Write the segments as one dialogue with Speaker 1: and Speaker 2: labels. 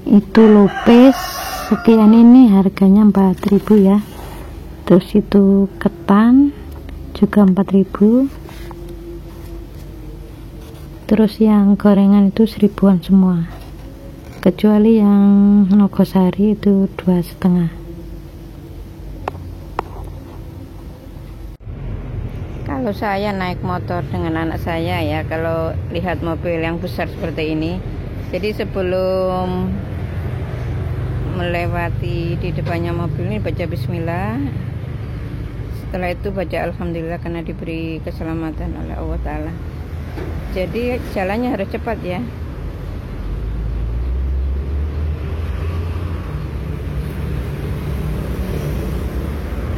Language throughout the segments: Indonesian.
Speaker 1: Itu lupis sekian, ini harganya 4.000 ya. Terus itu ketan juga 4.000. Terus yang gorengan itu 1.000-an semua, kecuali yang nogosari itu 2,5. Kalau saya naik motor dengan anak saya ya, kalau lihat mobil yang besar seperti ini, jadi sebelum melewati di depannya mobil ini baca bismillah, setelah itu baca alhamdulillah karena diberi keselamatan oleh Allah Ta'ala. Jadi jalannya harus cepat ya.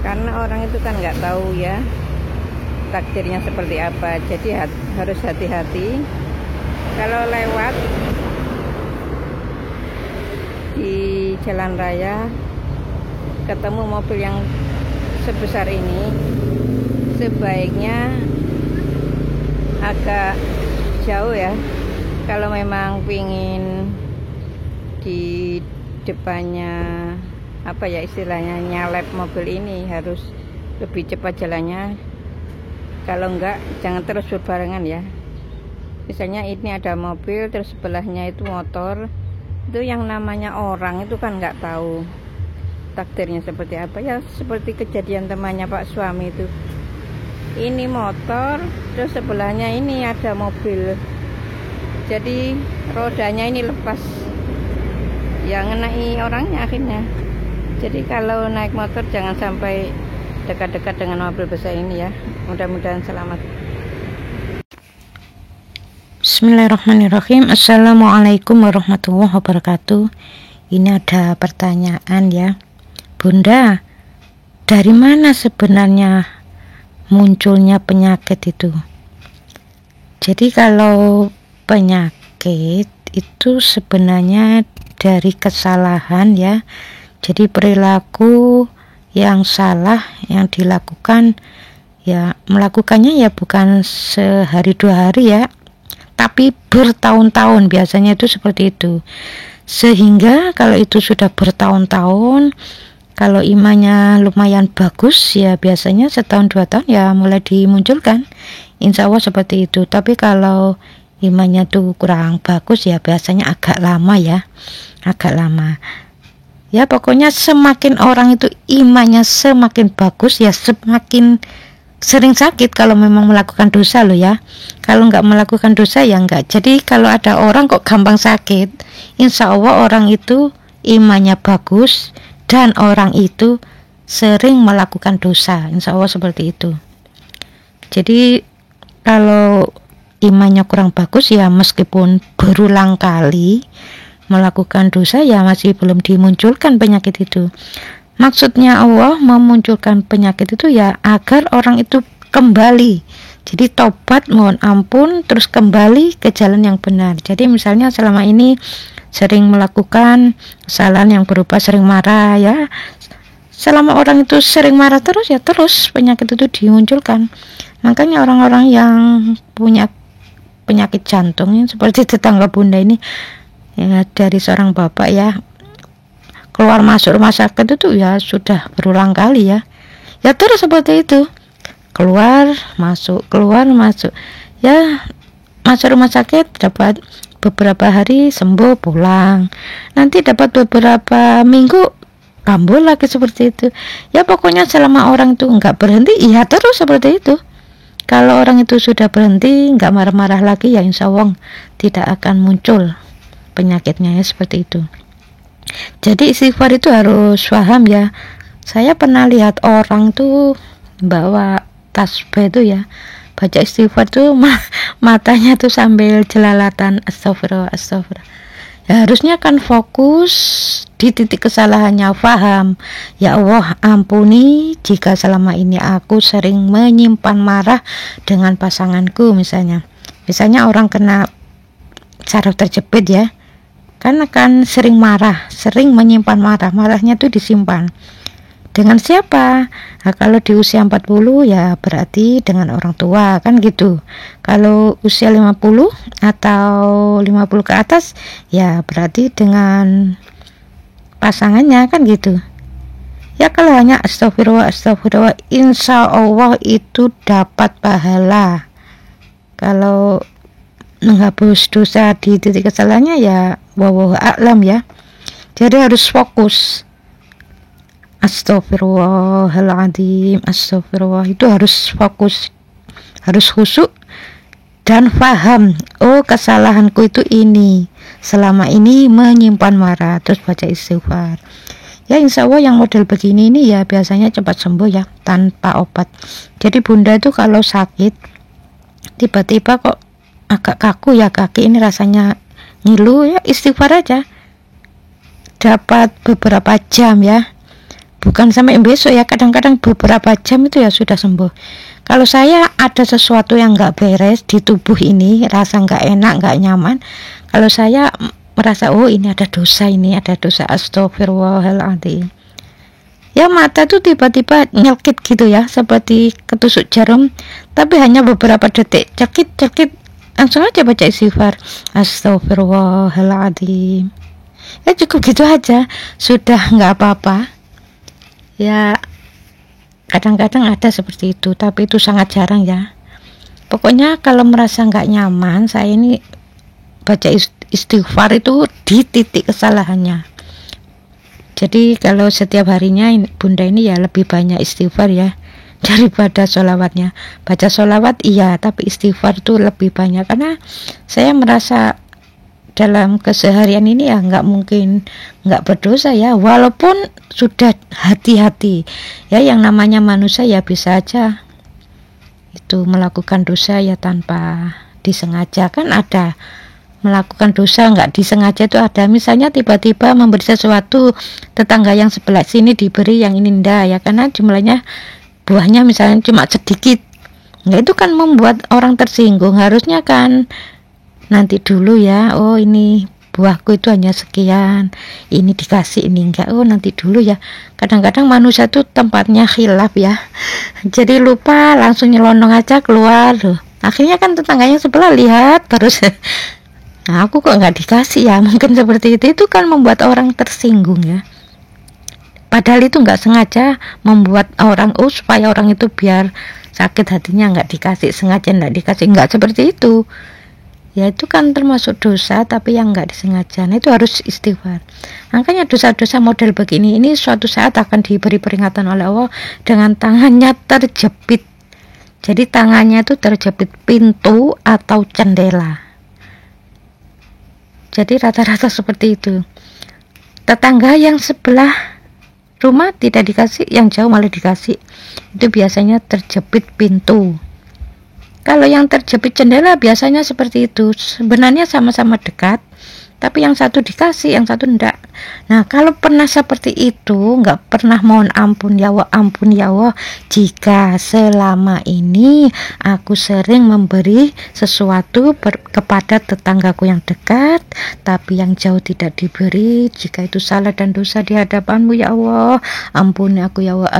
Speaker 1: Karena orang itu kan nggak tahu ya takdirnya seperti apa, jadi harus hati-hati kalau lewat di jalan raya ketemu mobil yang sebesar ini. Sebaiknya agak jauh ya, kalau memang pingin di depannya apa ya istilahnya nyalep mobil ini, harus lebih cepat jalannya. Kalau enggak jangan terus berbarengan ya. Misalnya ini ada mobil terus sebelahnya itu motor, itu yang namanya orang itu kan nggak tahu takdirnya seperti apa ya. Seperti kejadian temannya Pak suami itu, ini motor terus sebelahnya ini ada mobil, jadi rodanya ini lepas ya, ngenai orangnya akhirnya. Jadi kalau naik motor jangan sampai dekat-dekat dengan mobil besar ini ya. Mudah-mudahan selamat. Bismillahirrahmanirrahim. Assalamualaikum warahmatullahi wabarakatuh. Ini ada pertanyaan ya, Bunda, dari mana sebenarnya munculnya penyakit itu? Jadi kalau penyakit itu sebenarnya dari kesalahan ya. Jadi perilaku yang salah yang dilakukan ya, melakukannya ya bukan sehari 2 hari ya, tapi bertahun-tahun, biasanya itu seperti itu. Sehingga kalau itu sudah bertahun-tahun, kalau imannya lumayan bagus ya biasanya setahun 2 tahun ya mulai dimunculkan, insya Allah seperti itu. Tapi kalau imannya tuh kurang bagus ya biasanya agak lama ya, agak lama ya. Pokoknya semakin orang itu imannya semakin bagus ya semakin sering sakit kalau memang melakukan dosa loh ya. Kalau nggak melakukan dosa ya enggak. Jadi kalau ada orang kok gampang sakit, insya Allah orang itu imannya bagus dan orang itu sering melakukan dosa, insya Allah seperti itu. Jadi kalau imannya kurang bagus ya meskipun berulang kali melakukan dosa ya masih belum dimunculkan penyakit itu. Maksudnya Allah memunculkan penyakit itu ya agar orang itu kembali, jadi tobat, mohon ampun, terus kembali ke jalan yang benar. Jadi misalnya selama ini sering melakukan kesalahan yang berupa sering marah ya, selama orang itu sering marah terus ya terus penyakit itu dimunculkan. Makanya orang-orang yang punya penyakit jantung seperti tetangga Bunda ini ya, dari seorang bapak ya, keluar masuk rumah sakit itu ya sudah berulang kali ya terus seperti itu, keluar masuk ya, masuk rumah sakit dapat beberapa hari sembuh pulang, nanti dapat beberapa minggu kambuh lagi seperti itu ya. Pokoknya selama orang itu nggak berhenti ya terus seperti itu. Kalau orang itu sudah berhenti, nggak marah-marah lagi ya insya Allah tidak akan muncul penyakitnya ya, seperti itu. Jadi istighfar itu harus paham ya. Saya pernah lihat orang tuh bawa tasbih itu ya, baca istighfar tuh matanya tuh sambil jelalatan astagfirullah astagfirullah. Ya harusnya kan fokus di titik kesalahannya, paham ya Allah ampuni jika selama ini aku sering menyimpan marah dengan pasanganku. Misalnya orang kena saraf terjepit ya, kan sering marah, sering menyimpan marahnya tuh disimpan. Dengan siapa? Nah, kalau di usia 40 ya berarti dengan orang tua, kan gitu. Kalau usia 50 atau 50 ke atas ya berarti dengan pasangannya, kan gitu. Ya kalau hanya astagfirullah, astagfirullah, insya Allah itu dapat pahala. Kalau menghapus dosa di titik kesalahannya ya wallahu a'lam ya. Jadi harus fokus. Astagfirullahaladzim, astagfirullah, itu harus fokus, harus khusyuk dan paham, oh kesalahanku itu ini, selama ini menyimpan marah, terus baca istighfar. Ya insya Allah yang model begini ini ya biasanya cepat sembuh ya, tanpa obat. Jadi bunda itu kalau sakit tiba-tiba kok agak kaku ya kaki ini, rasanya ngilu, ya istighfar aja, dapat beberapa jam ya, bukan sampai besok ya, kadang-kadang beberapa jam itu ya sudah sembuh. Kalau saya ada sesuatu yang nggak beres di tubuh ini, rasa nggak enak, nggak nyaman, kalau saya merasa oh ini ada dosa, astagfirullahaladzim, ya mata tuh tiba-tiba nyelkit gitu ya, seperti ketusuk jarum, tapi hanya beberapa detik, cekit, langsung aja baca istighfar, astagfirullahaladzim, ya cukup gitu aja, sudah nggak apa-apa. Ya kadang-kadang ada seperti itu, tapi itu sangat jarang ya. Pokoknya kalau merasa nggak nyaman, saya ini baca istighfar itu di titik kesalahannya. Jadi kalau setiap harinya bunda ini ya lebih banyak istighfar ya daripada sholawatnya. Baca sholawat iya, tapi istighfar itu lebih banyak, karena saya merasa dalam keseharian ini ya nggak mungkin nggak berdosa ya, walaupun sudah hati-hati ya, yang namanya manusia ya bisa aja itu melakukan dosa ya tanpa disengaja, kan ada melakukan dosa nggak disengaja itu ada, misalnya tiba-tiba memberi sesuatu, tetangga yang sebelah sini diberi, yang ini ndak ya, karena jumlahnya buahnya misalnya cuma sedikit, nggak, itu kan membuat orang tersinggung. Harusnya kan nanti dulu ya, oh ini buahku itu hanya sekian, ini dikasih, ini enggak, oh nanti dulu ya. Kadang-kadang manusia tuh tempatnya khilaf ya, jadi lupa, langsung nyelonong aja keluar loh. Akhirnya kan tetangganya sebelah lihat terus nah aku kok nggak dikasih ya, mungkin seperti itu kan membuat orang tersinggung ya, padahal itu nggak sengaja membuat orang, oh supaya orang itu biar sakit hatinya nggak dikasih, sengaja nggak dikasih, nggak seperti itu ya, itu kan termasuk dosa tapi yang nggak disengaja. Nah itu harus istighfar. Makanya dosa-dosa model begini ini suatu saat akan diberi peringatan oleh Allah dengan tangannya terjepit. Jadi tangannya itu terjepit pintu atau jendela. Jadi rata-rata seperti itu. Tetangga yang sebelah rumah tidak dikasih, yang jauh malah dikasih, itu biasanya terjepit pintu. Kalau yang terjepit jendela biasanya seperti itu, sebenarnya sama-sama dekat, tapi yang satu dikasih, yang satu enggak. Nah kalau pernah seperti itu, nggak pernah mohon ampun ya Allah, jika selama ini aku sering memberi sesuatu kepada tetanggaku yang dekat, tapi yang jauh tidak diberi, jika itu salah dan dosa di hadapanmu ya Allah, ampuni aku ya Allah,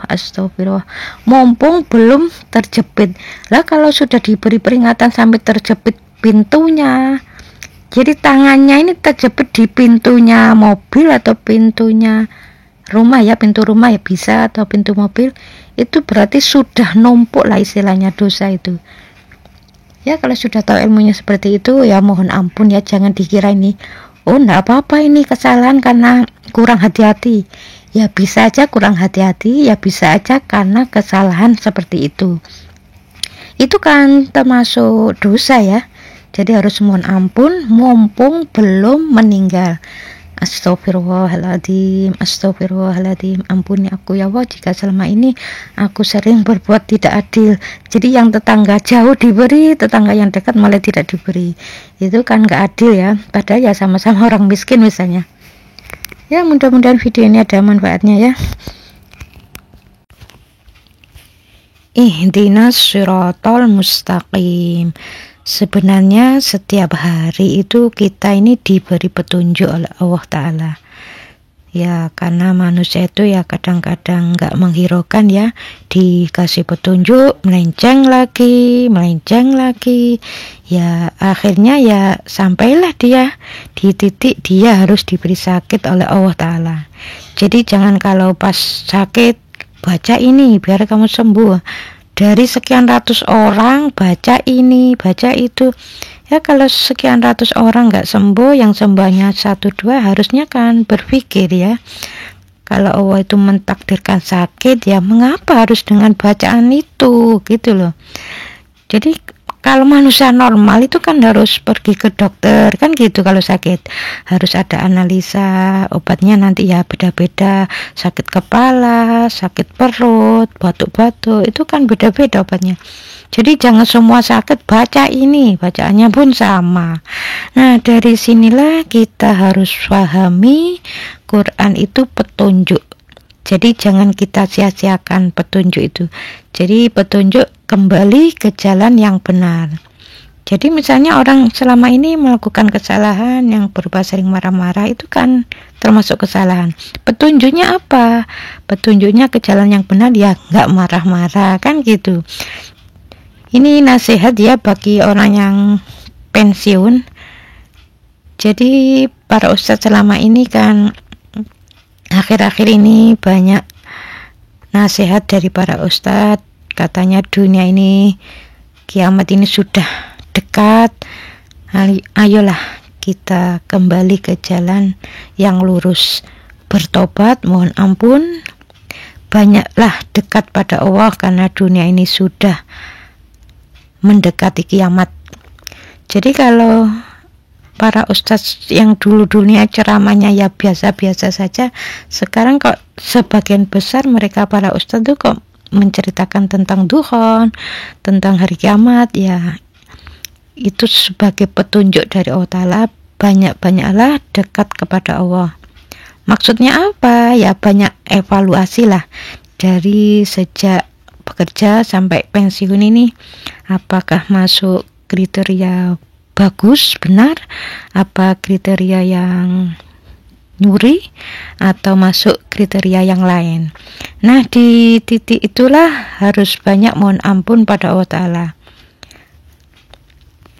Speaker 1: astagfirullah, mumpung belum terjepit. Lah kalau sudah diberi peringatan sampai terjepit pintunya, jadi tangannya ini terjepit di pintunya mobil atau pintunya rumah ya, pintu rumah ya bisa, atau pintu mobil, itu berarti sudah numpuk lah istilahnya dosa itu ya. Kalau sudah tahu ilmunya seperti itu ya mohon ampun ya, jangan dikira ini oh enggak apa-apa ini kesalahan karena kurang hati-hati. Ya bisa aja kurang hati-hati, ya bisa aja karena kesalahan seperti itu kan termasuk dosa ya. Jadi harus mohon ampun mumpung belum meninggal. Astagfirullahaladzim, ampuni aku ya Allah jika selama ini aku sering berbuat tidak adil. Jadi yang tetangga jauh diberi, tetangga yang dekat malah tidak diberi, itu kan gak adil ya, padahal ya sama-sama orang miskin misalnya. Ya mudah-mudahan video ini ada manfaatnya ya. Ihdinas siratal mustaqim. Sebenarnya setiap hari itu kita ini diberi petunjuk oleh Allah Ta'ala. Ya karena manusia itu ya kadang-kadang nggak menghiraukan ya, dikasih petunjuk melenceng lagi, ya akhirnya ya sampailah dia di titik dia harus diberi sakit oleh Allah Ta'ala. Jadi jangan kalau pas sakit baca ini biar kamu sembuh, dari sekian ratus orang baca ini baca itu. Ya kalau sekian ratus orang nggak sembuh, yang sembuhnya 1-2, harusnya kan berpikir ya, kalau Allah itu mentakdirkan sakit, ya mengapa harus dengan bacaan itu gitu loh. Jadi kalau manusia normal itu kan harus pergi ke dokter kan gitu, kalau sakit harus ada analisa, obatnya nanti ya beda-beda, sakit kepala, sakit perut, batuk-batuk, itu kan beda-beda obatnya. Jadi jangan semua sakit baca ini, bacaannya pun sama. Nah dari sinilah kita harus pahami Quran itu petunjuk. Jadi jangan kita sia-siakan petunjuk itu. Jadi petunjuk kembali ke jalan yang benar. Jadi misalnya orang selama ini melakukan kesalahan yang berupa sering marah-marah, itu kan termasuk kesalahan. Petunjuknya apa? Petunjuknya ke jalan yang benar, ya nggak marah-marah kan gitu. Ini nasihat ya bagi orang yang pensiun. Jadi para ustadz selama ini kan akhir-akhir ini banyak nasihat dari para ustadz, katanya dunia ini, kiamat ini sudah dekat, ayolah kita kembali ke jalan yang lurus, bertobat, mohon ampun, banyaklah dekat pada Allah karena dunia ini sudah mendekati kiamat. Jadi kalau para ustadz yang dulu-dulunya ceramahnya ya biasa-biasa saja, sekarang kok sebagian besar mereka para ustadz tuh kok menceritakan tentang dukhon, tentang hari kiamat, ya itu sebagai petunjuk dari Allah Ta'ala, banyak-banyaklah dekat kepada Allah. Maksudnya apa? Ya banyak evaluasi lah dari sejak bekerja sampai pensiun ini, apakah masuk kriteria bagus, benar, apa kriteria yang nyuri, atau masuk kriteria yang lain. Nah di titik itulah harus banyak mohon ampun pada Allah Ta'ala.